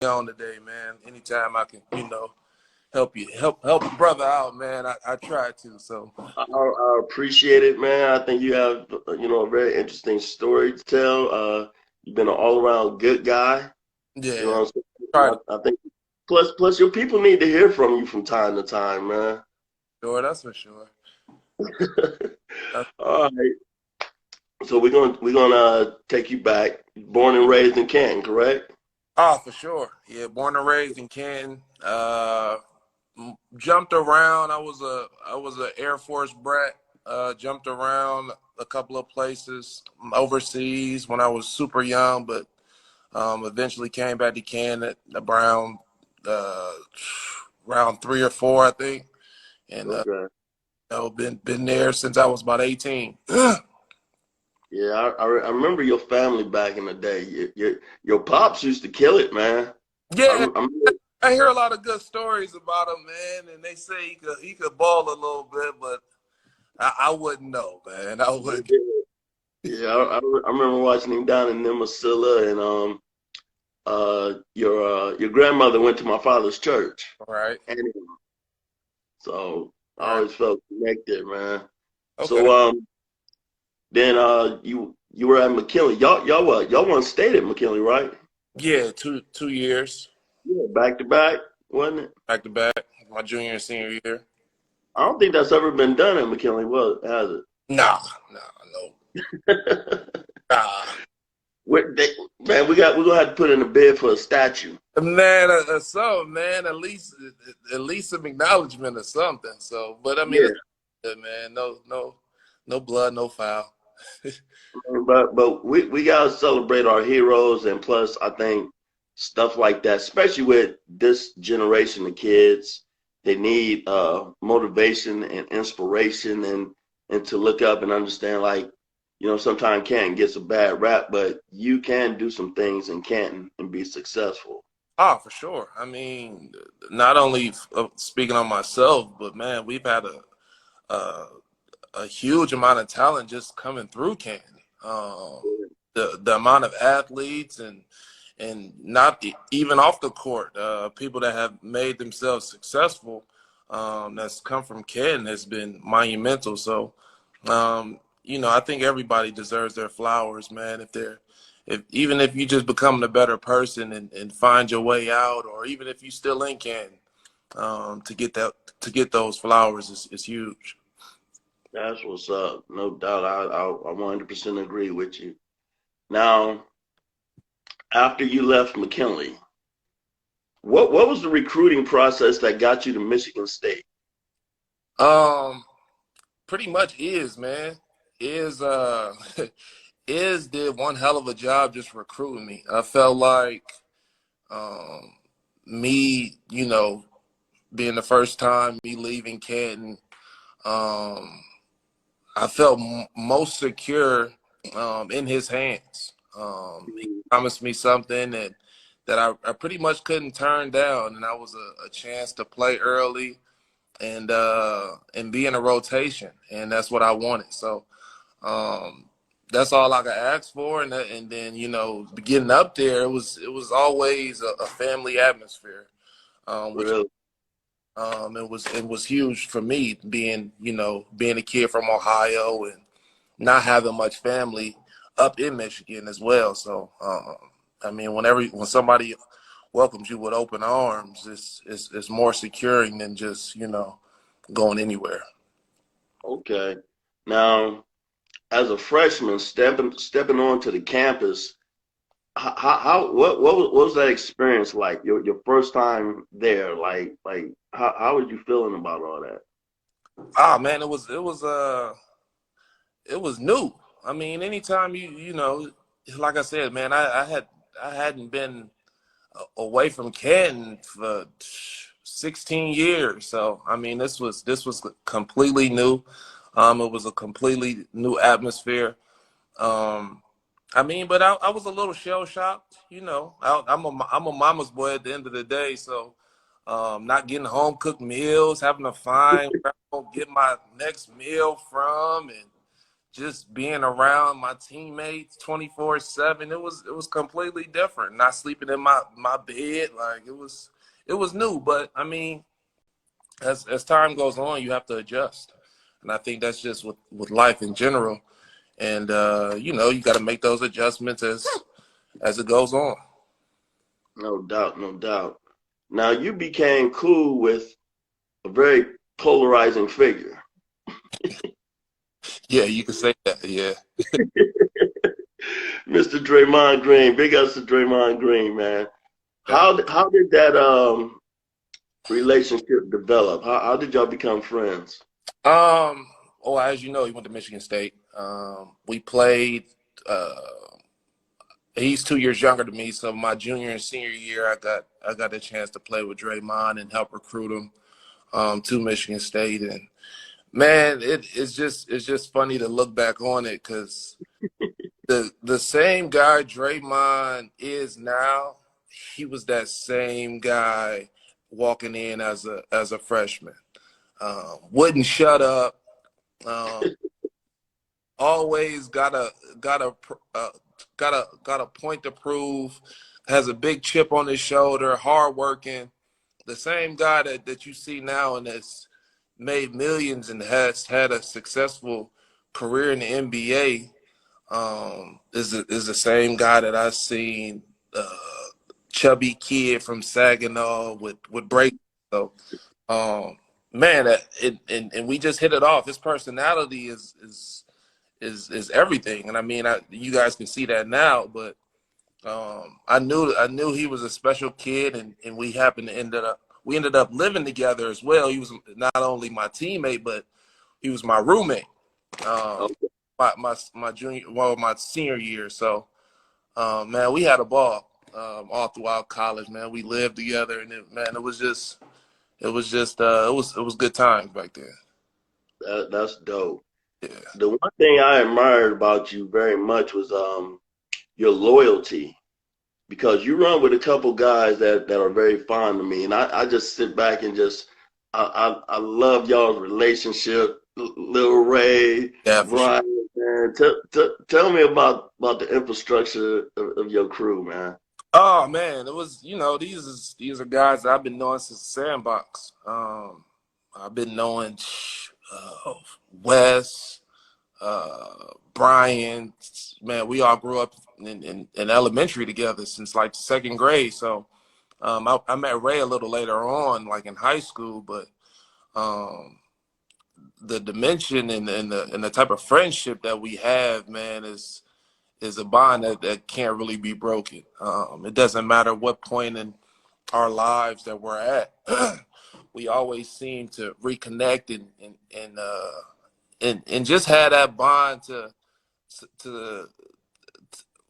on today, man. Anytime I can, help a brother out, man. I try to. So I appreciate it, man. I think you have, a very interesting story to tell. You've been an all-around good guy. You know yeah, what I'm try saying? to. I think plus your people need to hear from you from time to time, man. Sure, that's for sure. That's, All right. So we're gonna take you back. Born and raised in Canton, correct? for sure. Yeah, born and raised in Canton. Jumped around. I was a Air Force brat. Jumped around a couple of places overseas when I was super young, but eventually came back to Canton around uh, round 3 or 4, I think, and Okay. been there since I was about 18. Yeah, I remember your family back in the day. Your pops used to kill it, man. I, Yeah, rem- I I hear a lot of good stories about him, man, and they say he could ball a little bit, but I wouldn't know, man. I wouldn't. remember, yeah, I remember watching him down in Nemasilla, and your grandmother went to my father's church, Right, and so I right, always felt connected, man. okay. So then you were at McKinley. Y'all once stayed at McKinley, right? Yeah, two years Yeah, back to back, wasn't it? back to back, my junior and senior year. I don't think that's ever been done at McKinley, has Nah, nah, no, it? nah. Man, we're gonna have to put in a bid for a statue. Man, something, man. At least some acknowledgement or something. So, but I mean, Yeah, it's good, man. No blood, no foul. but we gotta celebrate our heroes, and plus, I think stuff like that, especially with this generation of kids, they need motivation and inspiration, and to look up and understand, like, sometimes Canton gets a bad rap, but you can do some things in Canton and be successful. Oh, for sure. I mean, not only speaking on myself, but man, we've had a a huge amount of talent just coming through Canton. The amount of athletes and not even off the court, people that have made themselves successful, that's come from Canton has been monumental. So, I think everybody deserves their flowers, man. If even if you just becoming a better person and find your way out, or even if you still in Canton, to get those flowers is huge. That's what's up. No doubt. I 100% agree with you. Now, after you left McKinley, what was the recruiting process that got you to Michigan State? Um, Pretty much is, man. Is is did one hell of a job just recruiting me. I felt like um me, being the first time me leaving Canton, um I felt most secure in his hands. He promised me something that I pretty much couldn't turn down, and that was a chance to play early and be in a rotation, and that's what I wanted. So um, that's all I could ask for, and then getting up there, it was always a family atmosphere, which Really? it was huge for me being a kid from Ohio and not having much family up in Michigan as well. So I mean, when somebody welcomes you with open arms, it's more securing than just going anywhere. Okay. Now, as a freshman, stepping onto the campus, what was that experience like? Your first time there, like how were you feeling about all that? Ah man, it was new. I mean, anytime like I said, man, I hadn't been away from Canton for 16 years. So I mean, this was completely new. It was a completely new atmosphere. Um, I mean, but I was a little shell shocked. I'm a mama's boy at the end of the day. So not getting home cooked meals, having to find where I'm gonna get my next meal from, and just being around my teammates 24/7, it was completely different. Not sleeping in my bed, like it was new. But I mean, as time goes on, you have to adjust, and I think that's just with life in general. And you got to make those adjustments as it goes on. No doubt, no doubt. Now you became cool with a very polarizing figure, Yeah, you can say that. Yeah. Mr. Draymond Green. Big ups to Draymond Green, man. Yeah. How did that relationship develop? How did y'all become friends? Um. Oh, as you know, he went to Michigan State. We played. Uh, he's 2 years younger than me, so my junior and senior year, I got a chance to play with Draymond and help recruit him to Michigan State. And man, it's just funny to look back on it because the same guy Draymond is now, he was that same guy walking in as a freshman. Wouldn't shut up. Um, always uh, got a point to prove. Has a big chip on his shoulder. Hardworking. The same guy that you see now and that's made millions and has had a successful career in the NBA. Is the same guy that I seen, chubby kid from Saginaw with break. So, um, man, and we just hit it off. His personality is everything, and I mean, you guys can see that now. But I knew he was a special kid, and we ended up living together as well. He was not only my teammate, but he was my roommate. Um, Okay. my senior year. So, man, we had a ball all throughout college. Man, we lived together, and man, it was good times back then. That's dope. Yeah, The one thing I admired about you very much was your loyalty because you run with a couple guys that are very fond of me, and I just sit back and just I love y'all's relationship, Lil Ray, yeah, for sure. Brian, man. Tell me about the infrastructure of your crew, man. Oh man, it was these are guys that I've been knowing since the sandbox. I've been knowing uh, Wes, Brian. Man, we all grew up in elementary together since like second grade. So I met Ray a little later on, like in high school, but um, the dimension and the type of friendship that we have, man, is a bond that can't really be broken. It doesn't matter what point in our lives that we're at. We always seem to reconnect and just have that bond to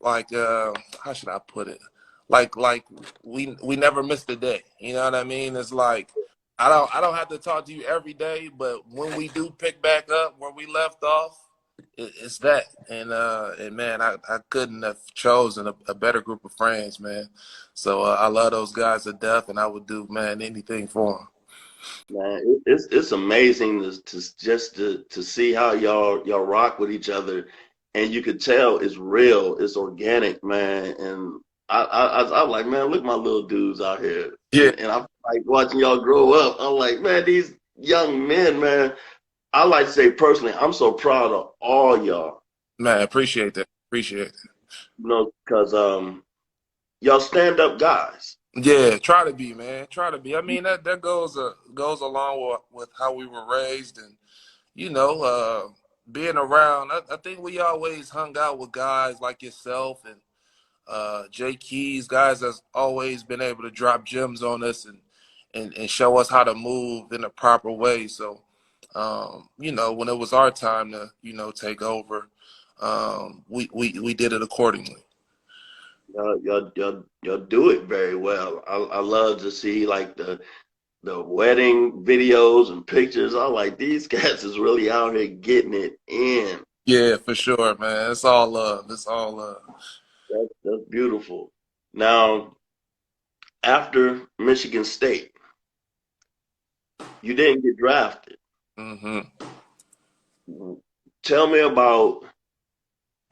like how should I put it? Like we never missed a day. You know what I mean? It's like I don't have to talk to you every day, but when we do pick back up where we left off, it's that. And man, I couldn't have chosen a better group of friends, man. So I love those guys to death, and I would do, man, anything for them. Man, it's amazing to see how y'all rock with each other, and you could tell it's real, it's organic, man. And I'm like, man, look at my little dudes out here, Yeah, and I'm like watching y'all grow up. I'm like, man, these young men, man. I like to say personally, I'm so proud of all y'all, man, appreciate that. Appreciate it. because y'all stand up guys. Yeah, try to be, man. Try to be. I mean, that goes along with how we were raised, and you know, being around. I think we always hung out with guys like yourself and Jay Keys, guys that's always been able to drop gems on us and show us how to move in a proper way. So, when it was our time to, take over, we did it accordingly. Y'all do it very well. I love to see like the wedding videos and pictures. I like these cats is really out here getting it in. Yeah, for sure, man. It's all love. It's all love. That's beautiful. Now, after Michigan State, you didn't get drafted. Hmm. tell me about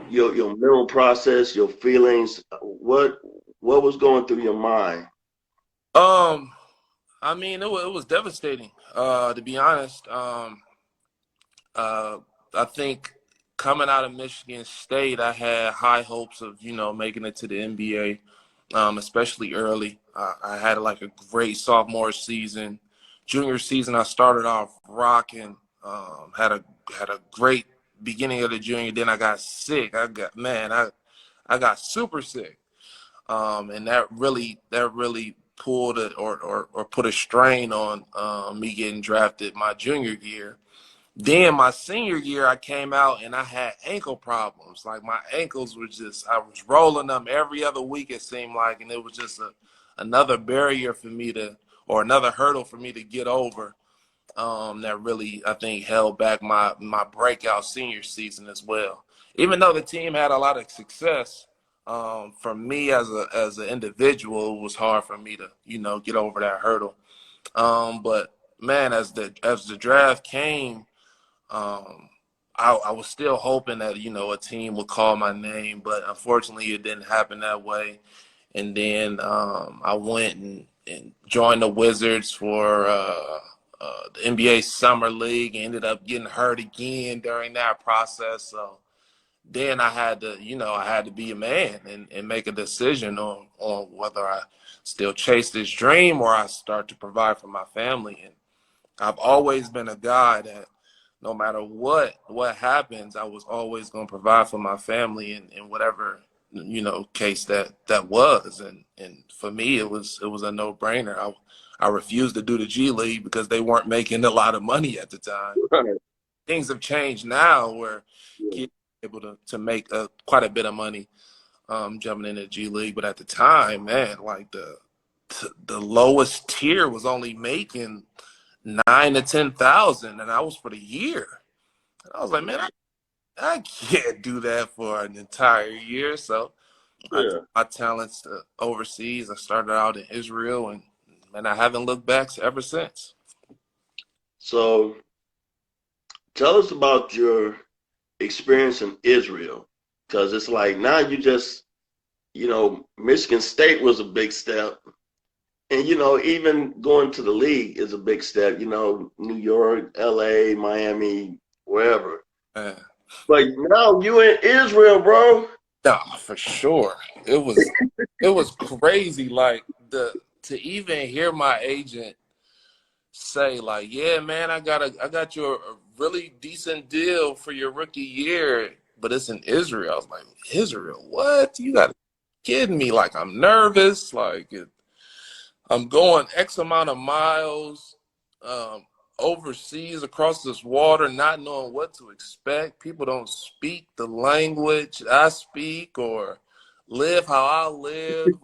your mental process, your feelings. What was going through your mind? Um, I mean, it was devastating. To be honest, uh, I think coming out of Michigan State, I had high hopes of making it to the NBA, especially early. I had like a great sophomore season. Junior season, I started off rocking. Had a great beginning of the junior. Then I got sick. I got super sick. And that really pulled it or put a strain on me getting drafted my junior year. Then my senior year, I came out and I had ankle problems. Like my ankles were I was rolling them every other week, it seemed like, and it was just another barrier for me or another hurdle for me to get over. That really, I think, held back my breakout senior season as well. Even though the team had a lot of success, for me as an individual, it was hard for me to get over that hurdle. But man, as the draft came, um, I was still hoping that a team would call my name, but unfortunately, it didn't happen that way. And then I went and joined the Wizards for the NBA Summer League. Ended up getting hurt again during that process. So then I had to be a man and make a decision on whether I still chase this dream or I start to provide for my family. And I've always been a guy that no matter what happens, I was always going to provide for my family in whatever case that was. And for me, it was a no brainer. I refused to do the G League because they weren't making a lot of money at the time. Right. Things have changed now where Yeah. kids are able to make quite a bit of money jumping in the G League, but at the time, man, like the lowest tier was only making 9 to 10,000, and I was for the year. And I was like, man, I can't do that for an entire year. So I took Yeah. my talents to overseas. I started out in Israel, and I haven't looked back ever since. So tell us about your experience in Israel, because it's like now Michigan State was a big step, and even going to the league is a big step. New York, L.A., Miami, wherever. Man. But now you in Israel, bro. Nah, for sure. It was crazy. Like to even hear my agent say like, yeah, man, I got you a really decent deal for your rookie year, but it's in Israel. I was like, Israel, what? You got to kidding me? Like I'm nervous. I'm going X amount of miles um, overseas across this water, not knowing what to expect. People don't speak the language I speak or live how I live.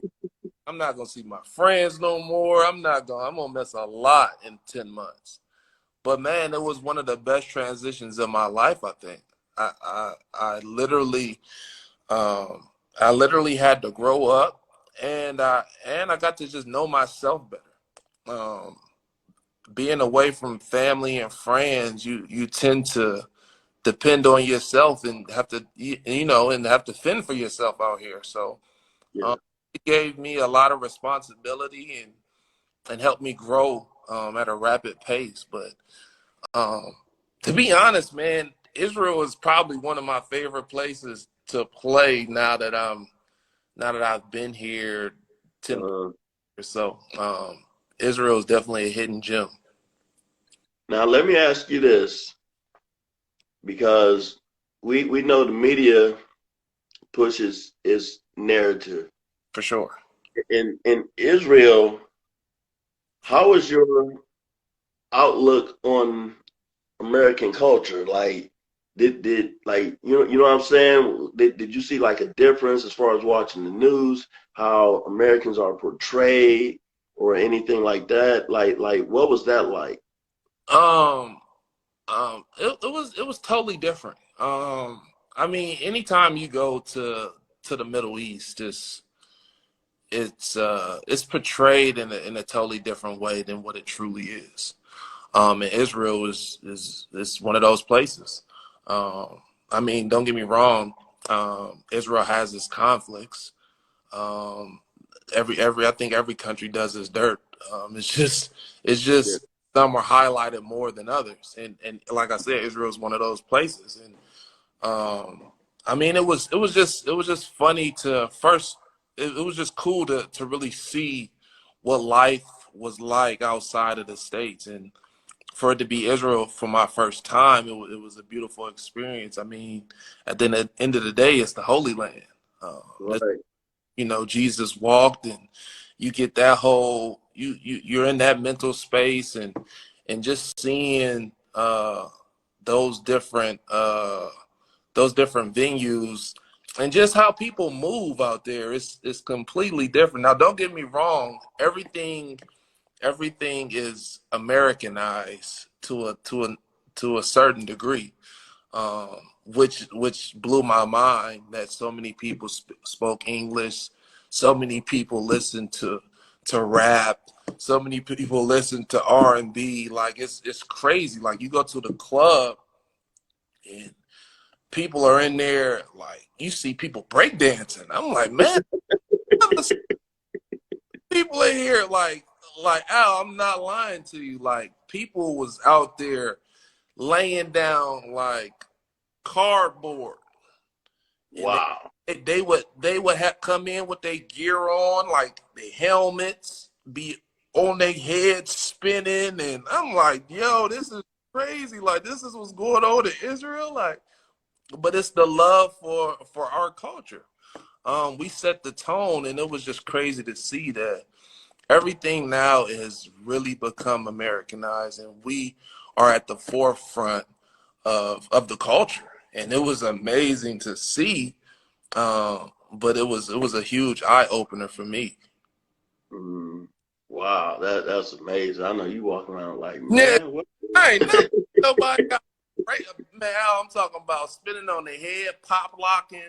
I'm not gonna see my friends no more. I'm gonna miss a lot in 10 months. But man, it was one of the best transitions in my life, I think. I literally um I literally had to grow up and I got to just know myself better. Um Being away from family and friends, you tend to depend on yourself and have to fend for yourself out here. So um, Yeah. it gave me a lot of responsibility and helped me grow at a rapid pace. But um, to be honest, man, Israel is probably one of my favorite places to play now that I've been here 10 Uh, or so. Israel is definitely a hidden gem Now let me ask you this, because we know the media pushes its narrative. for sure. In Israel, how is your outlook on American culture? Like, did like you know what I'm saying? Did you see like a difference as far as watching the news, how Americans are portrayed, or anything like that? Like what was that like? Um, it was totally different. I mean, anytime you go to the Middle East, it's portrayed in a totally different way than what it truly is. And Israel is one of those places. Um, I mean, don't get me wrong. Israel has its conflicts. Um, I think every country does its dirt. It's Yeah. just some are highlighted more than others. And like I said, Israel is one of those places. And I mean, it was just funny to first. It was just cool to really see what life was like outside of the states, and for it to be Israel for my first time, it was a beautiful experience. I mean, at the end of the day, it's the Holy Land. This, Right. Jesus walked, and you get that whole you're in that mental space, and just seeing those different uh, those different venues, and just how people move out there. It's completely different. Now, don't get me wrong. Everything is Americanized to a certain degree, which blew my mind that so many people spoke English, so many people listen to rap, so many people listen to R&B. Like it's crazy. Like you go to the club and people are in there, like you see people breakdancing. I'm like, man, people in here like Al, I'm not lying to you. Like people was out there laying down like cardboard, and Wow. they would have come in with their gear on, like their helmets be on their heads spinning, and I'm like, yo, this is crazy. Like this is what's going on in Israel. Like, but it's the love for our culture. We set the tone, and it was just crazy to see that everything now has really become Americanized, and we are at the forefront of the culture. And it was amazing to see, but it was a huge eye opener for me. Mm. Wow, that's amazing. I know you walk around like, Yeah, man, what? I ain't never nobody got right, man. I'm talking about spinning on the head, pop locking,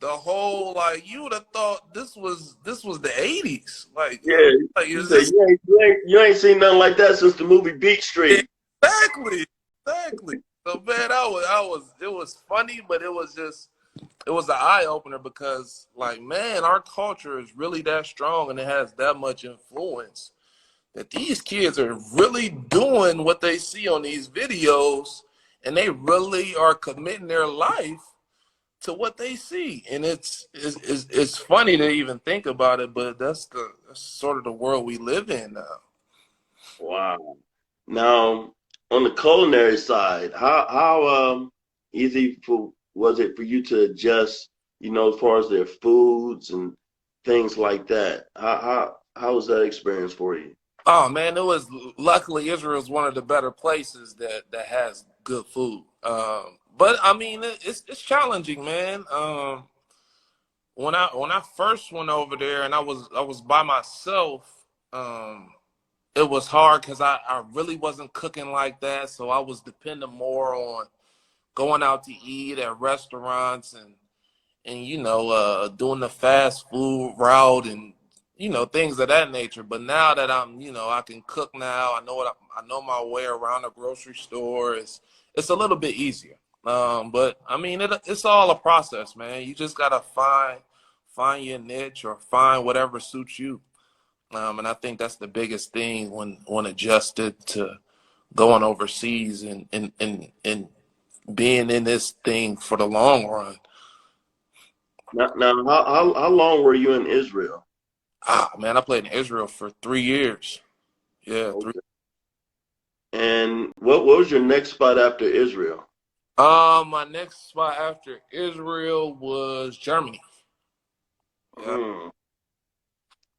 the whole like you would have thought this was the '80s. Yeah, Like you is say this you ain't seen nothing like that since the movie Beat Street. exactly exactly? So man, it was funny, but it was an eye opener because like man, our culture is really that strong and it has that much influence that these kids are really doing what they see on these videos, and they really are committing their life to what they see. And it's funny to even think about it, but that's sort of the world we live in now. Wow. Now, on the culinary side, how easy was it for you to adjust, as far as their foods and things like that? How was that experience for you? Oh man, it was luckily Israel is one of the better places that has good food. But I mean, it's challenging, man. When I first went over there and I was by myself, it was hard because I really wasn't cooking like that, so I was depending more on going out to eat at restaurants and doing the fast food route and things of that nature. But now that I can cook now. I know my way around a grocery store. It's a little bit easier. But I mean, it's all a process, man. You just gotta find your niche or find whatever suits you. And I think that's the biggest thing when adjusted to going overseas and being in this thing for the long run. Now, how long were you in Israel? Man, I played in Israel for 3 years. Yeah, three. Okay. And what was your next spot after Israel? My next spot after Israel was Germany. Yeah, Mm,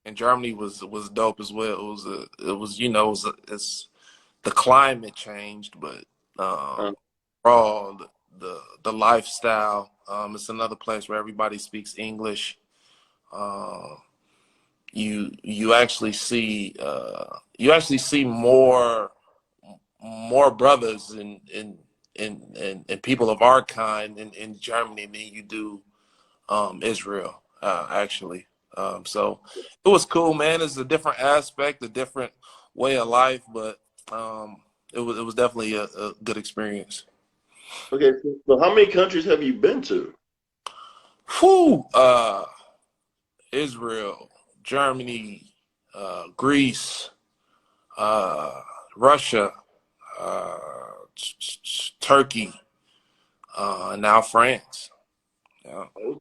and Germany was dope as well. It's the climate changed, but uh, overall the lifestyle. It's another place where everybody speaks English. Um, you actually see more brothers and people of our kind in Germany than you do Israel, actually. So it was cool, man. It's a different aspect, a different way of life, but it was definitely a good experience. Okay, so how many countries have you been to? Whew, Israel, Germany, Greece, uh, Russia, uh, Turkey, and now France. Yeah. Okay.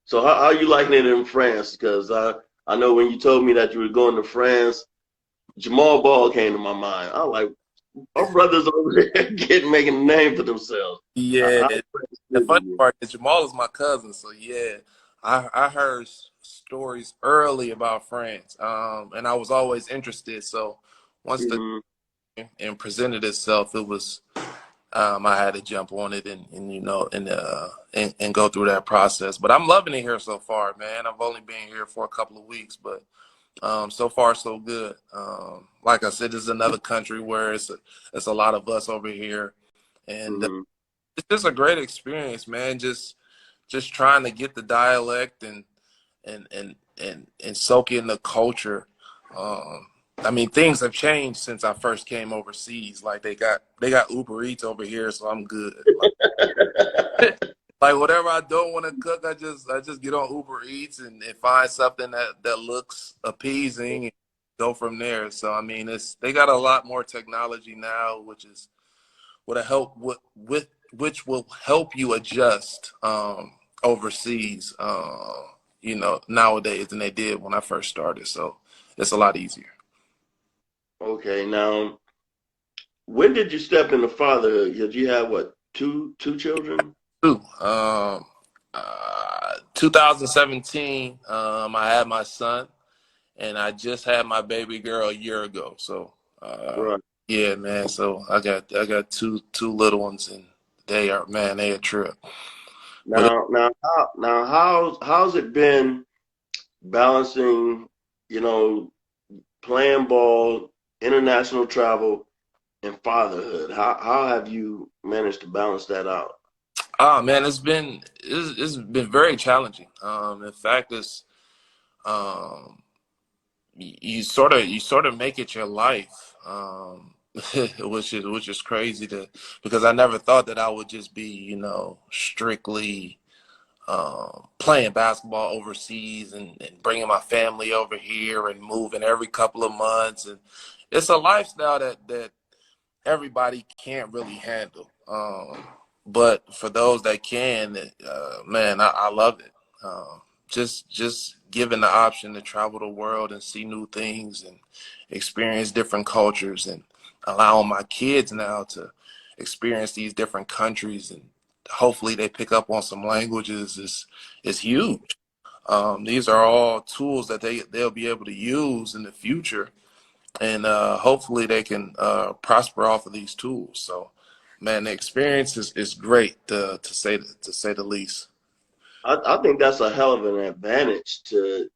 So how you liking it in France? Because I know when you told me that you were going to France, Jamal Ball came to my mind. I was like, our brothers over there getting making a name for themselves. Yeah, How's France the funny treating you? part is Jamal is my cousin, so yeah, I heard stories early about France, and I was always interested. So once the Hmm. and presented itself, it was I had to jump on it and and go through that process. But I'm loving it here so far, man. I've only been here for a couple of weeks, but so far so good. Like I said, this is another country where it's a lot of us over here, and Hmm. it's just a great experience, man. Just trying to get the dialect and soak in the culture. Um, I mean, things have changed since I first came overseas. Like they got Uber Eats over here, so I'm good. Like whatever I don't want to cook, I just get on Uber Eats and find something that looks appeasing and go from there. So I mean, it's they got a lot more technology now, which is would help with which will help you adjust overseas. Nowadays than they did when I first started. So it's a lot easier. Okay, now when did you step into fatherhood? Did you have what, two children? Too. 2017, I had my son, and I just had my baby girl a year ago. So, Right. yeah, man. So I got two little ones, and they a trip. But How's it been balancing, you know, playing ball, international travel, and fatherhood? How have you managed to balance that out? man, it's been very challenging. In fact, it's um, you sort of make it your life, which is crazy to because I never thought that I would just be strictly playing basketball overseas and bringing my family over here and moving every couple of months, and it's a lifestyle that everybody can't really handle. But for those that can, man, I love it. Just given the option to travel the world and see new things and experience different cultures and allowing my kids now to experience these different countries and hopefully they pick up on some languages is huge. These are all tools that they'll be able to use in the future and hopefully they can prosper off of these tools. So, man, the experience is great to say the least. I think that's a hell of an advantage to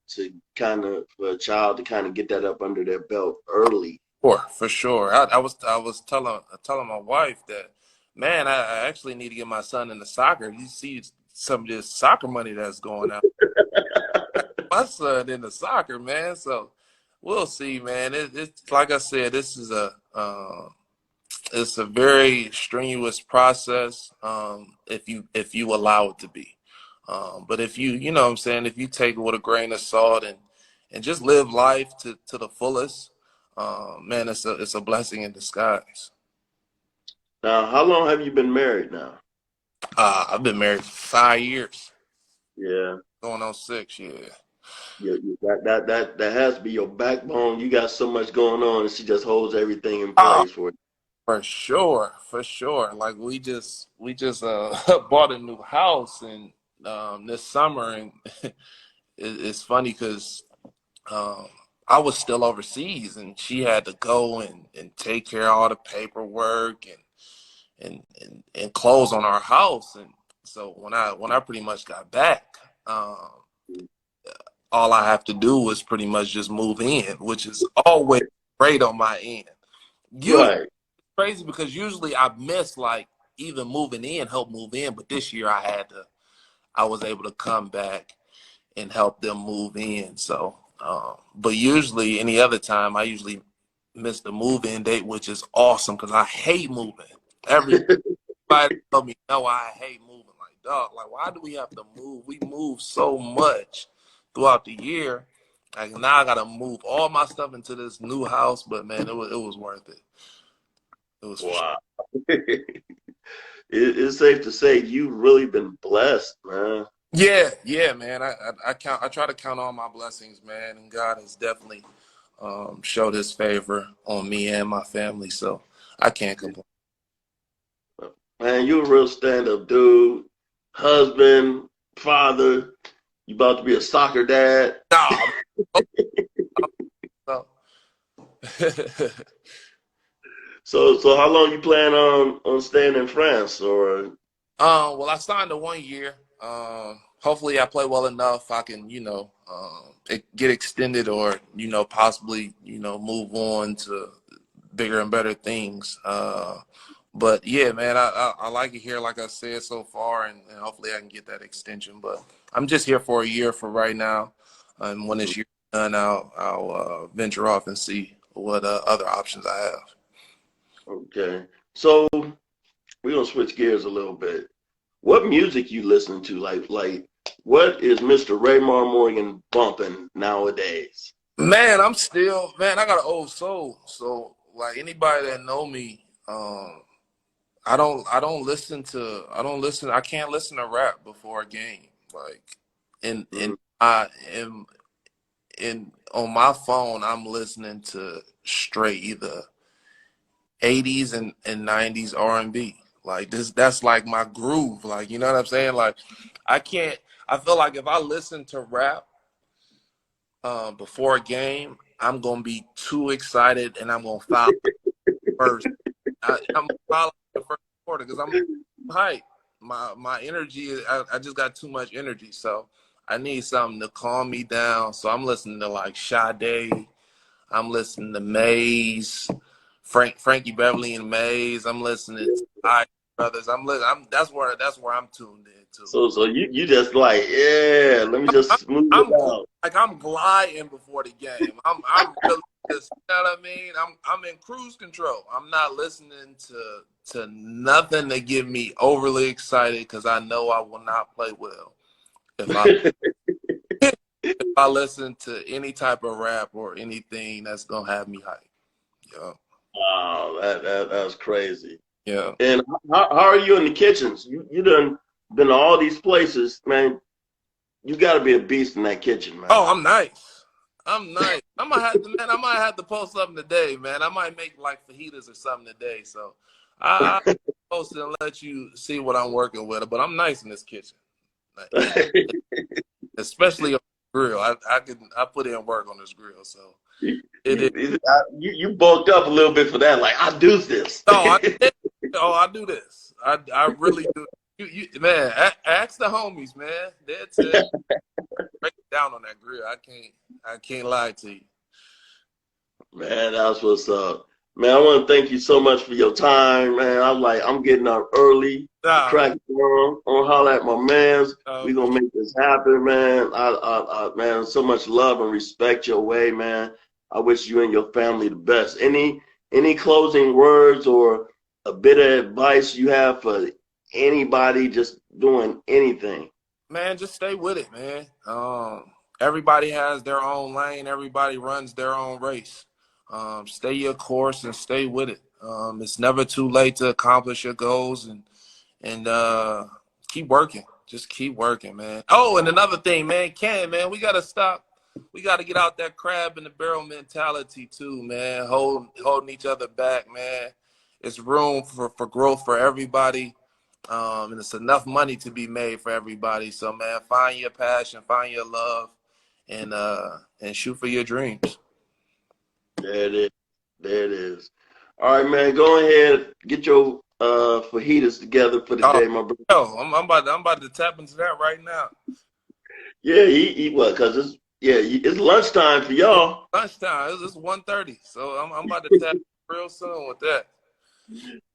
kind of for a child to kind of get that up under their belt early. For sure. I was telling my wife that, man, I actually need to get my son into soccer. You see some of this soccer money that's going out. My son into soccer, man. So we'll see, man. It's like I said, this is it's a very strenuous process if you allow it to be. But if you know what I'm saying, if you take it with a grain of salt and just live life to the fullest, man, it's a blessing in disguise. Now, how long have you been married now? I've been married for 5 years, Yeah. going on 6 years. That has to be your backbone. You got so much going on, and she just holds everything in Oh, place for you. for sure, for sure. Like we just bought a new house and this summer and it's funny because um, I was still overseas, and she had to go and take care of all the paperwork and close on our house. And so when I pretty much got back, all I have to do was pretty much just move in, which is always great on my end. Usually Right. crazy because usually I miss like even moving in, help move in, but this year I was able to come back and help them move in. So, but usually any other time, I usually miss the move-in date, which is awesome because I hate moving. Every Everybody tell me, no, I hate moving. Like, dog, like, why do we have to move? We move so much throughout the year. Like, now I gotta move all my stuff into this new house. But man, it was worth it. It was for sure. Wow. It's safe to say you've really been blessed, man. Yeah, yeah, man. I try to count all my blessings, man, and God has definitely showed His favor on me and my family. So I can't complain. Man, you're a real stand-up dude. Husband, father. You about to be a soccer dad. Nah, so, So how long you plan on staying in France? Or well, I signed a 1 year. Hopefully, I play well enough. I can, get extended, or possibly, move on to bigger and better things. But yeah, man, I like it here, like I said so far, and hopefully I can get that extension. But I'm just here for a year for right now, and when this year's done, I'll venture off and see what other options I have. okay. So we're gonna switch gears a little bit. What music you listening to? Like what is Mr. Raymar Morgan bumping nowadays? Man, I got an old soul. So like anybody that know me, I can't listen to rap before a game. Like and Mm. I am in on my phone I'm listening to straight either 80s and 90s R&B. Like that's like my groove. Like you know what I'm saying? Like I can't I feel like if I listen to rap before a game, I'm gonna be too excited and I'm gonna foul first. I'm foul the first quarter because I'm hyped. My energy, I just got too much energy, so I need something to calm me down. So I'm listening to like Sade. I'm listening to Maze, Frankie Beverly and Maze. I'm listening to I Brothers. That's where I'm tuned in to. So you just like, yeah, let me just smooth it I'm out. like I'm gliding before the game. I'm really just, you know what I mean. I'm in cruise control. I'm not listening to nothing to get me overly excited because I know I will not play well if I listen to any type of rap or anything that's gonna have me hype. Yeah, Wow, that's crazy. yeah. And how are you in the kitchens? You done been to all these places, man. You got to be a beast in that kitchen, man. Oh, I'm nice. I'm nice. I might have to post something today, man. I might make like fajitas or something today. So I'll post it and let you see what I'm working with. But I'm nice in this kitchen, like, especially on the grill. I put in work on this grill, so it is. You bulked up a little bit for that. Like I do this. No, I do this. I really do. Man, ask the homies, man. That's it. Break it down on that grill. I can't lie to you. Man, that's what's up. Man, I want to thank you so much for your time, man. I'm getting up early to Nah, crack on holler at my mans. We for gonna make this happen, man. Man, so much love and respect your way, man. I wish you and your family the best. Any closing words or a bit of advice you have for anybody just doing anything? Man, just stay with it, man. Everybody has their own lane. Everybody runs their own race. Stay your course and stay with it. It's never too late to accomplish your goals and keep working. Just keep working, man. Oh, and another thing, man, man, we gotta stop. We gotta get out that crab in the barrel mentality too, man. Holding each other back, man. It's room for growth for everybody. And it's enough money to be made for everybody. So man, find your passion, find your love, and shoot for your dreams. There it is. There it is. All right, man. Go ahead, get your fajitas together for the Oh, day, my brother. yo, I'm about to tap into that right now. Yeah, eat what? Cause it's lunchtime for Yeah, y'all. lunchtime. It's 1:30, so I'm about to tap real soon with that.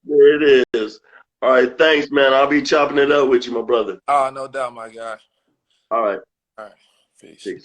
There it is. All right, thanks, man. I'll be chopping it up with you, my brother. Oh, no doubt, my guy. All right, All right, peace. peace.